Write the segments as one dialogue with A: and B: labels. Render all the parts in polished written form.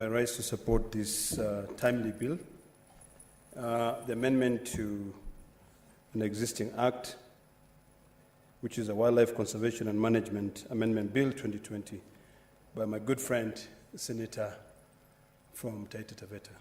A: I rise to support this timely bill, the amendment to an existing act, which is a Wildlife Conservation and Management Amendment Bill 2020 by my good friend, Senator from Taita Taveta.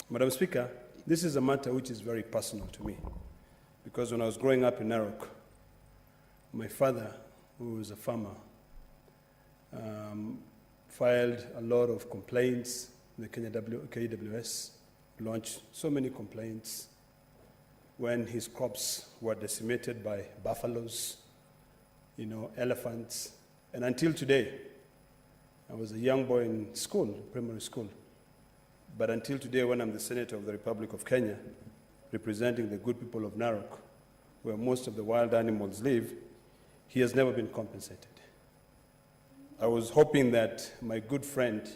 A: Madam Speaker, this is a matter which is very personal to me because when I was growing up in Narok, my father, who was a farmer, filed a lot of complaints. The KWS launched so many complaints when his crops were decimated by buffaloes, elephants. And until today, I was a young boy in school, primary school. But until today, when I'm the Senator of the Republic of Kenya, representing the good people of Narok, where most of the wild animals live, he has never been compensated. I was hoping that my good friend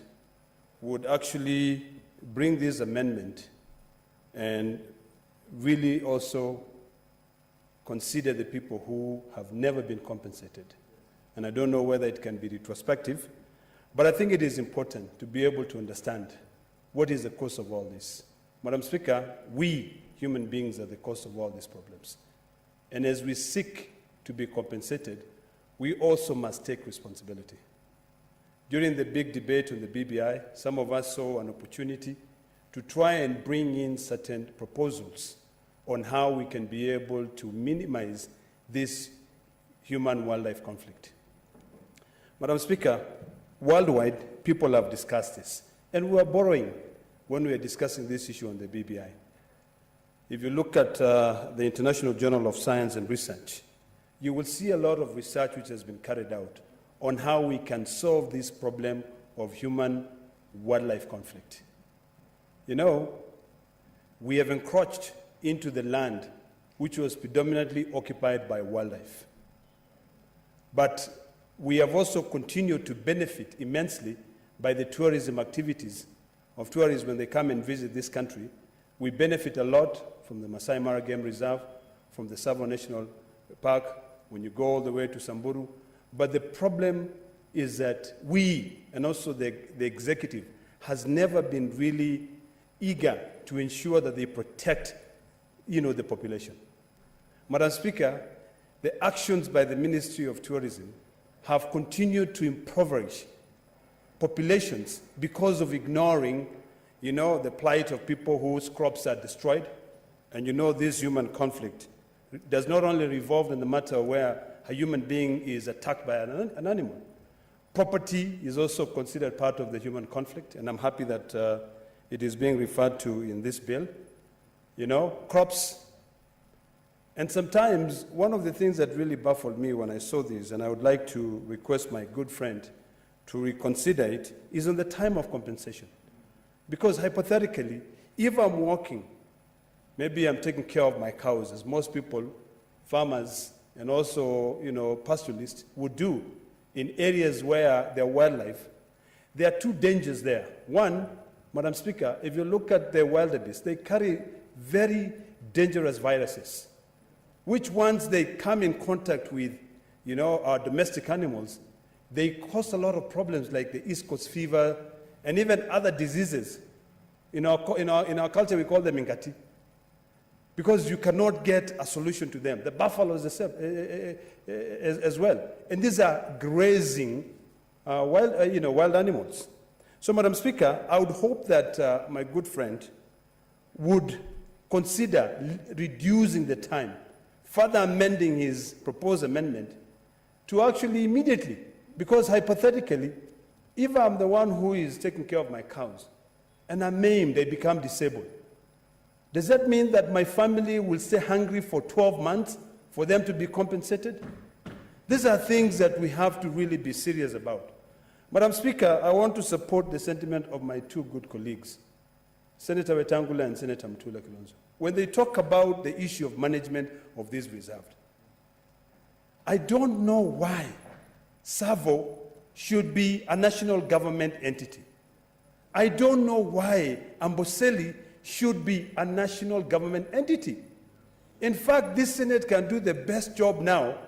A: would actually bring this amendment and really also consider the people who have never been compensated. And I don't know whether it can be retrospective, but I think it is important to be able to understand what is the cause of all this. Madam Speaker, we human beings are the cause of all these problems. And as we seek to be compensated, we also must take responsibility. During the big debate on the BBI, some of us saw an opportunity to try and bring in certain proposals on how we can be able to minimize this human-wildlife conflict. Madam Speaker, worldwide, people have discussed this, and we are borrowing when we are discussing this issue on the BBI. If you look at the International Journal of Science and Research, you will see a lot of research which has been carried out on how we can solve this problem of human-wildlife conflict. We have encroached into the land which was predominantly occupied by wildlife. But we have also continued to benefit immensely by the tourism activities of tourists when they come and visit this country. We benefit a lot from the Masai Mara Game Reserve, from the Tsavo National Park, when you go all the way to Samburu. But the problem is that we, and also the executive, has never been really eager to ensure that they protect, the population. Madam Speaker, the actions by the Ministry of Tourism have continued to impoverish populations because of ignoring, the plight of people whose crops are destroyed. And this human conflict does not only revolve in the matter where a human being is attacked by an animal. Property is also considered part of the human conflict, and I'm happy that it is being referred to in this bill. Crops. And sometimes, one of the things that really baffled me when I saw this, and I would like to request my good friend to reconsider it, is on the time of compensation. Because hypothetically, if I'm working, maybe I'm taking care of my cows, as most people, farmers, and also, pastoralists would do in areas where there are wildlife, there are two dangers there. One, Madam Speaker, if you look at the wildebeest, they carry very dangerous viruses, which once they come in contact with, our domestic animals, they cause a lot of problems like the East Coast fever and even other diseases. In our culture, we call them ingati, because you cannot get a solution to them. The buffalo is the same as well. And these are grazing wild animals. So, Madam Speaker, I would hope that my good friend would consider reducing the time, further amending his proposed amendment to actually immediately, because hypothetically, if I'm the one who is taking care of my cows and I'm maimed, they become disabled, does that mean that my family will stay hungry for 12 months for them to be compensated? These are things that we have to really be serious about. Madam Speaker, I want to support the sentiment of my two good colleagues, Senator Wetangula and Senator Mutula Kilonzo, when they talk about the issue of management of this reserve. I don't know why Tsavo should be a national government entity. I don't know why Amboseli should be a national government entity. In fact, this Senate can do the best job now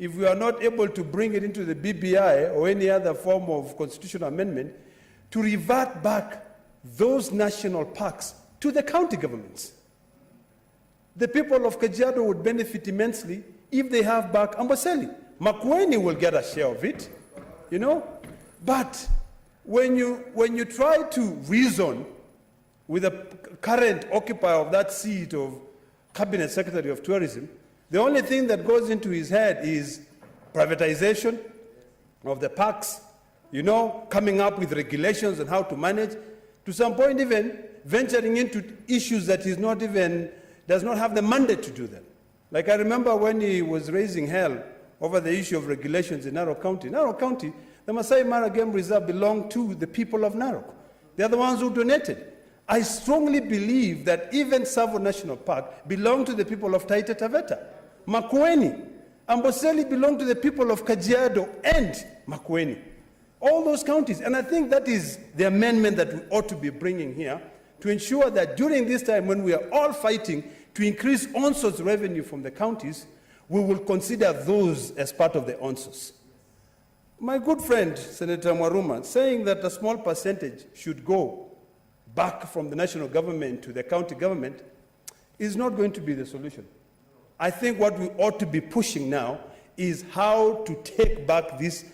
A: if we are not able to bring it into the BBI or any other form of constitutional amendment to revert back those national parks to the county governments. The people of Kajiado would benefit immensely if they have back Amboseli. Makueni will get a share of it, you know. But when you try to reason with the current occupier of that seat of Cabinet Secretary of Tourism, the only thing that goes into his head is privatization of the parks, you know, coming up with regulations on how to manage, to some point even venturing into issues that he's not even, does not have the mandate to do them. Like I remember when he was raising hell over the issue of regulations in Narok County. Narok County, the Masai Mara Game Reserve belonged to the people of Narok. They are the ones who donated. I strongly believe that even Savo National Park belonged to the people of Taita Taveta. Makueni, Amboseli belonged to the people of Kajiado and Makueni. All those counties. And I think that is the amendment that we ought to be bringing here to ensure that during this time when we are all fighting to increase ONSOS revenue from the counties, we will consider those as part of the ONSOS. My good friend, Senator Mwaruma, saying that a small percentage should go back from the national government to the county government is not going to be the solution. I think what we ought to be pushing now is how to take back these,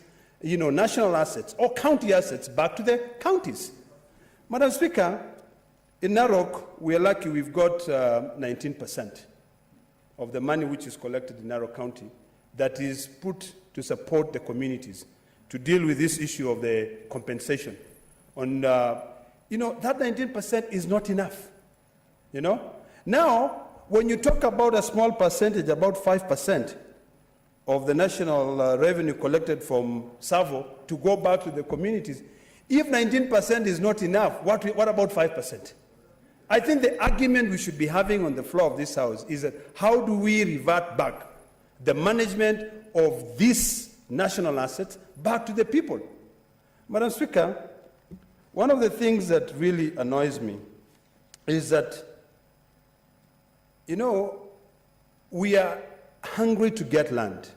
A: you know, national assets or county assets back to the counties. Madam Speaker, in Narok, we are lucky we've got 19% of the money which is collected in Narok County that is put to support the communities to deal with this issue of the compensation. On, you know, that 19% is not enough, you know. Now, when you talk about a small percentage, about 5% of the national revenue collected from Savo to go back to the communities, if 19% is not enough, what about 5%? I think the argument we should be having on the floor of this House is that how do we revert back the management of these national assets back to the people? Madam Speaker, one of the things that really annoys me is that, you know, we are hungry to get land.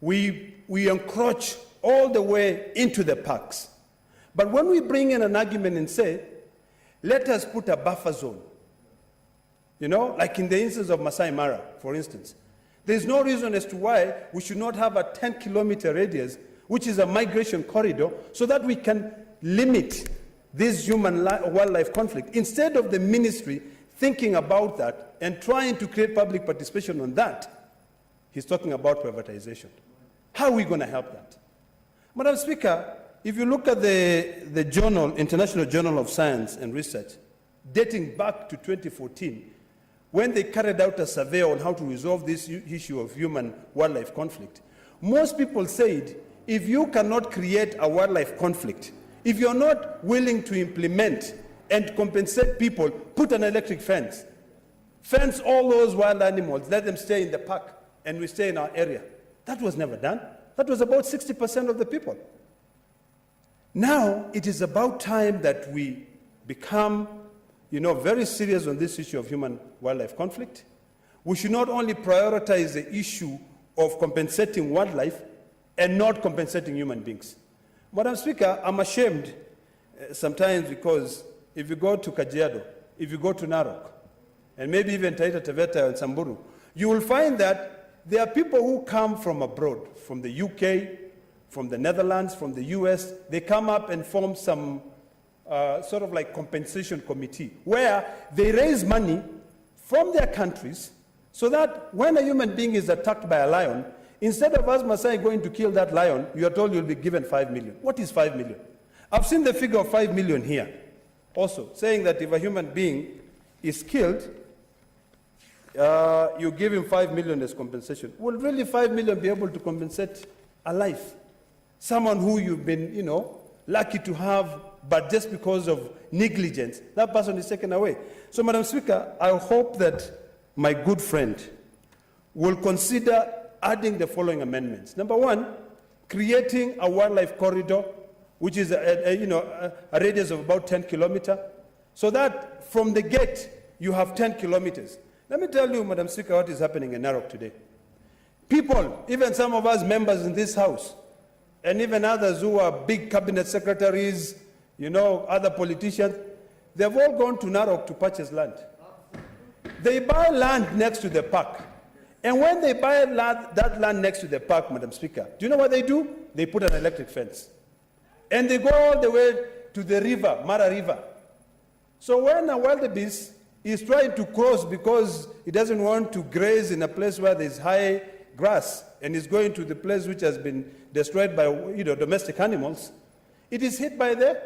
A: We encroach all the way into the parks. But when we bring in an argument and say, let us put a buffer zone, you know, like in the instance of Masai Mara, for instance, there's no reason as to why we should not have a 10-kilometer radius, which is a migration corridor, so that we can limit this human-wildlife conflict. Instead of the ministry thinking about that and trying to create public participation on that, he's talking about privatization. How are we going to help that? Madam Speaker, if you look at the journal, International Journal of Science and Research, dating back to 2014, when they carried out a survey on how to resolve this issue of human-wildlife conflict, most people said, if you cannot create a wildlife conflict, if you're not willing to implement and compensate people, put an electric fence. Fence all those wild animals, let them stay in the park, and we stay in our area. That was never done. That was about 60% of the people. Now, it is about time that we become, you know, very serious on this issue of human-wildlife conflict. We should not only prioritize the issue of compensating wildlife and not compensating human beings. Madam Speaker, I'm ashamed sometimes because if you go to Kajiado, if you go to Narok, and maybe even Taita Taveta and Samburu, you will find that there are people who come from abroad, from the UK, from the Netherlands, from the US. They come up and form some sort of like compensation committee where they raise money from their countries so that when a human being is attacked by a lion, instead of us Maasai going to kill that lion, you are told you'll be given 5 million. What is 5 million? I've seen the figure of 5 million here also, saying that if a human being is killed, you give him 5 million as compensation. Will really 5 million be able to compensate a life? Someone who you've been, you know, lucky to have, but just because of negligence, that person is taken away. So, Madam Speaker, I hope that my good friend will consider adding the following amendments. Number one, creating a wildlife corridor, which is a radius of about 10 kilometers, so that from the gate you have 10 kilometers. Let me tell you, Madam Speaker, what is happening in Narok today. People, even some of us members in this House, and even others who are big cabinet secretaries, other politicians, they've all gone to Narok to purchase land. They buy land next to the park. And when they buy that land next to the park, Madam Speaker, do you know what they do? They put an electric fence. And they go all the way to the river, Mara River. So when a wildebeest is trying to cross because he doesn't want to graze in a place where there's high grass and is going to the place which has been destroyed by domestic animals, it is hit by the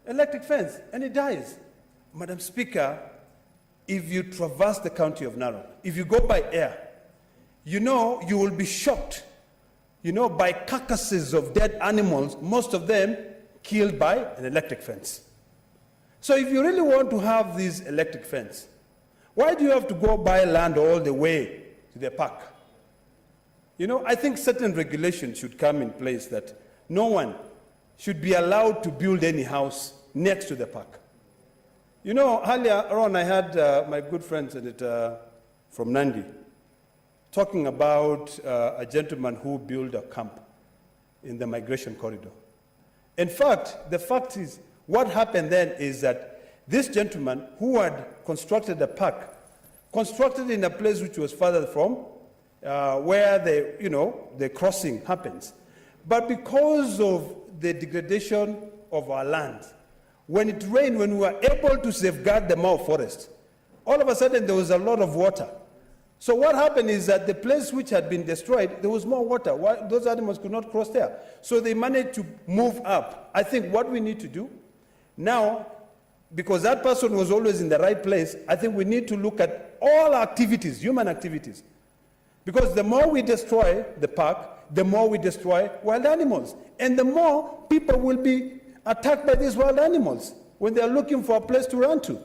A: electric fence and it dies. Madam Speaker, if you traverse the county of Narok, if you go by air, you will be shocked, by carcasses of dead animals, most of them killed by an electric fence. So if you really want to have this electric fence, why do you have to go buy land all the way to the park? I think certain regulations should come in place that no one should be allowed to build any house next to the park. Earlier on I had my good friend Senator from Nandi talking about a gentleman who built a camp in the migration corridor. In fact, the fact is, what happened then is that this gentleman who had constructed a park, constructed in a place which was further from where the crossing happens. But because of the degradation of our land, when it rained, when we were able to safeguard the Mau forest, all of a sudden there was a lot of water. So what happened is that the place which had been destroyed, there was more water. Those animals could not cross there. So they managed to move up. I think what we need to do now, because that person was always in the right place, I think we need to look at all activities, human activities. Because the more we destroy the park, the more we destroy wild animals. And the more people will be attacked by these wild animals when they are looking for a place to run to.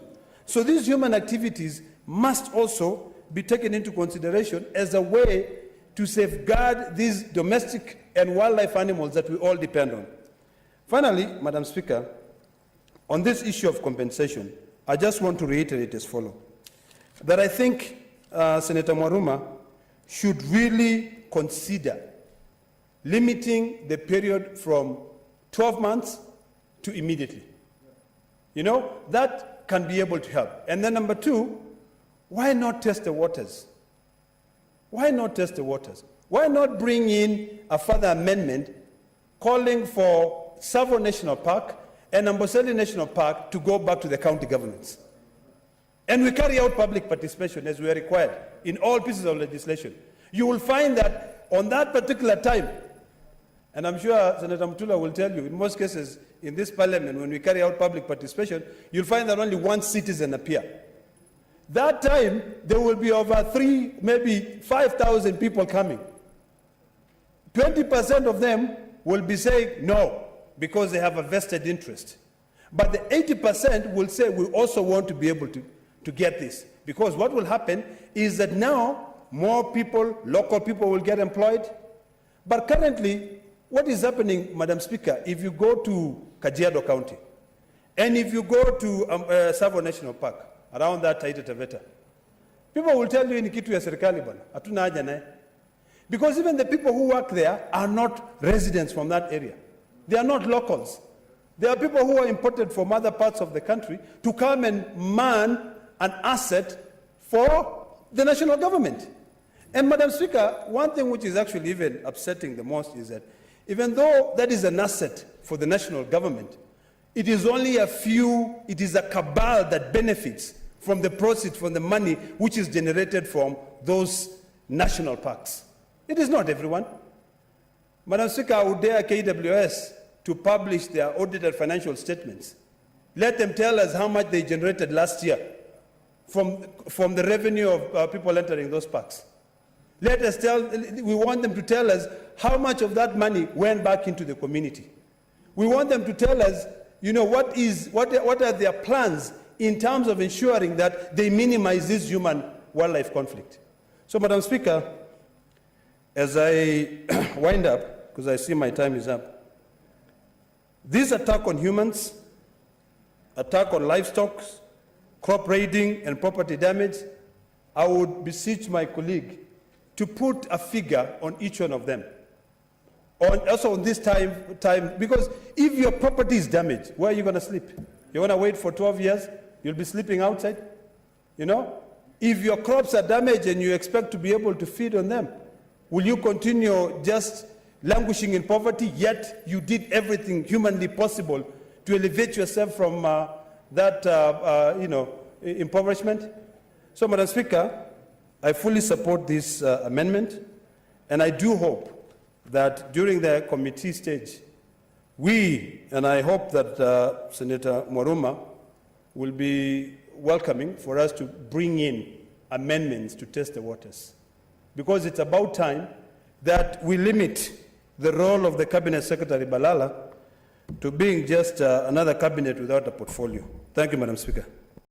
A: So these human activities must also be taken into consideration as a way to safeguard these domestic and wildlife animals that we all depend on. Finally, Madam Speaker, on this issue of compensation, I just want to reiterate as follows, that I think Senator Mwaruma should really consider limiting the period from 12 months to immediately. That can be able to help. And then number two, why not test the waters? Why not test the waters? Why not bring in a further amendment calling for Tsavo National Park and Amboseli National Park to go back to the county governments? And we carry out public participation as we are required in all pieces of legislation. You will find that on that particular time, and I'm sure Senator Mutula will tell you, in most cases in this parliament, when we carry out public participation, you'll find that only one citizen appear. That time, there will be over 3, maybe 5,000 people coming. 20% of them will be saying no, because they have a vested interest. But the 80% will say we also want to be able to get this. Because what will happen is that now more people, local people will get employed. But currently, what is happening, Madam Speaker, if you go to Kajiado County, and if you go to Tsavo National Park, around that Taita Taveta, people will tell you in kitu ya serikali bana, hatuna haja naye. Because even the people who work there are not residents from that area. They are not locals. There are people who are imported from other parts of the country to come and man an asset for the national government. And Madam Speaker, one thing which is actually even upsetting the most is that even though that is an asset for the national government, it is only a few, it is a cabal that benefits from the proceeds, from the money which is generated from those national parks. It is not everyone. Madam Speaker, I would dare KWS to publish their audited financial statements. Let them tell us how much they generated last year from the revenue of people entering those parks. We want them to tell us how much of that money went back into the community. We want them to tell us, what are their plans in terms of ensuring that they minimize this human-wildlife conflict. So, Madam Speaker, as I wind up, because I see my time is up, this attack on humans, attack on livestock, crop raiding, and property damage, I would beseech my colleague to put a figure on each one of them. Also on this time, because if your property is damaged, where are you going to sleep? You want to wait for 12 years? You'll be sleeping outside? You know? If your crops are damaged and you expect to be able to feed on them, will you continue just languishing in poverty, yet you did everything humanly possible to elevate yourself from impoverishment? So, Madam Speaker, I fully support this amendment, and I do hope that during the committee stage, and I hope that Senator Mwaruma will be welcoming for us to bring in amendments to test the waters, because it's about time that we limit the role of the Cabinet Secretary Balala to being just another cabinet without a portfolio. Thank you, Madam Speaker.